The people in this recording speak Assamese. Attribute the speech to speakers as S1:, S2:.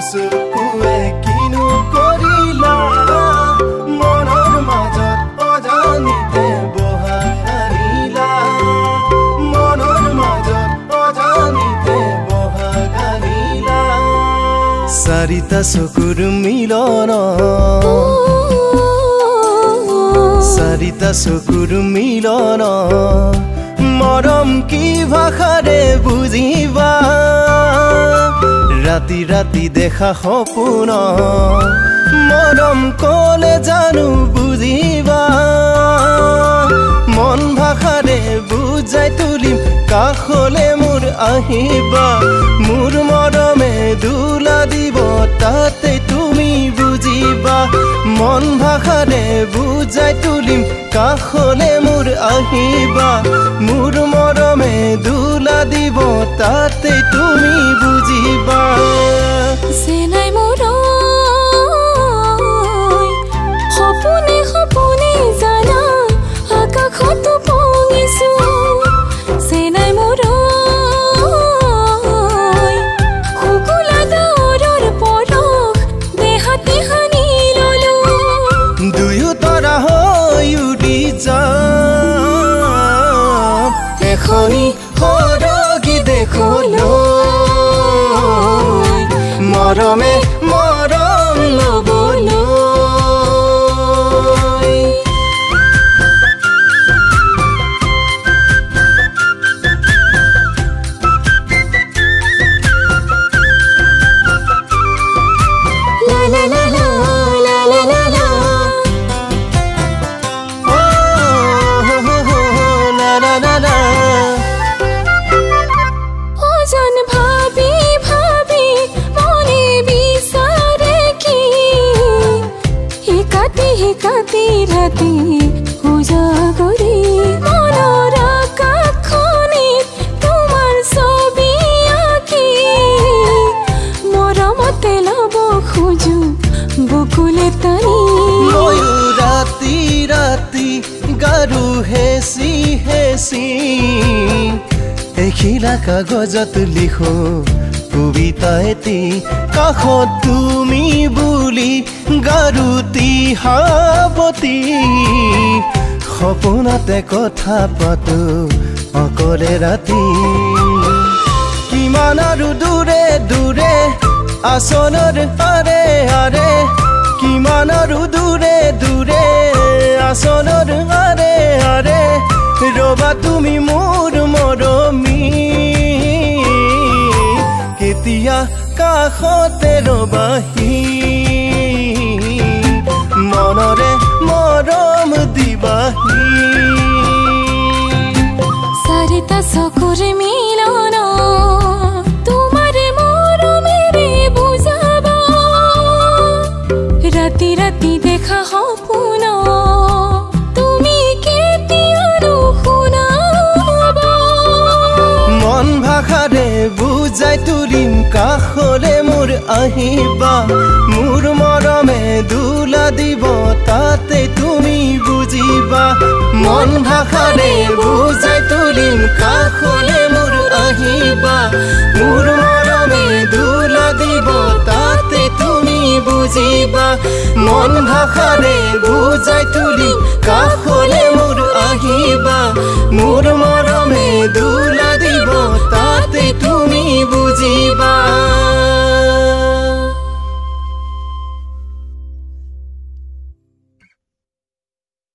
S1: চকুৱে কিনো কৰিলা মনৰ মাজত অজানিতে বহাই আনিলা মনৰ মাজত অজানিতে বহাই আনিলা চাৰিটা চকুৰ মিলন চাৰিটা চকুৰ মিলন মৰম কি ভাষাৰে বুজিবা ৰাতি ৰাতি দেখা সপোন মৰম কলে জানো বুজিবা মন ভাষাৰে বুজাই তুলিম কাষলে মোৰ আহিবা মোৰ মৰমে দুলা দিব তাতে তুমি বুজিবা মন ভাষাৰে বুজাই তুলিম কাষলে মোৰ আহিবা মোৰ মৰমে দুলা দিব তাতে তুমি বুজিবা
S2: চেনাই মোৰ সপোনে সপোনে জানা আকাশত পঙিছো চেনাই মোৰ শুকুলা ডাৱৰৰ পৰশ দেহাতে সানি ললো
S1: দুয়ো তৰা হৈ উৰি যাম এখনি সৰগী দেখলৈ মৰমে মৰম লবলৈ
S2: লা লা লা লা লা লা লা লা অজান ভাবি ভাবি মনে বিচাৰে কি হিকাতি ৰাতি উজাগৰি মনৰ আকাশখনিত তোমাৰ ছবি আঁকি মৰমতে ল'ব খোজো বুকুলে টানি
S1: ময়ো ৰাতি ৰাতি গাৰু হেঁচি হেঁচি এখিলা কাগজত লিখো কবিতা এটি কাষত তুমি বুলি গাৰুতি সাৱতি সপোনতে কথা পাতো অকলে ৰাতি কিমান আৰু দূৰে দূৰে আচলৰ আৰে আৰে কিমান আৰু দূৰে দূৰে আচলৰ আৰে আৰে ৰবা তুমি মোৰ মৰমী কেতিয়া কাষতে ৰবাহি মনৰে মৰম দিবাহি
S2: চাৰিটা চকুৰ মিলন তোমাৰে মৰমেৰে বুজাবা ৰাতি ৰাতি দেখা সপোন তুমি কেতিয়ানো শুনাবা
S1: মন ভাষাৰে বুজাই তুলিম কাষলে মোৰ আহিবা মোৰ মৰমে দুলা দিব তাতে তুমি বুজিবা মন ভাষাৰে বুজাই তুলিম কাষলে মোৰ আহিবা মোৰ মৰমে দুলা দিব তাতে তুমি বুজিবা মন ভাষাৰে বুজাই তুলিম কাষ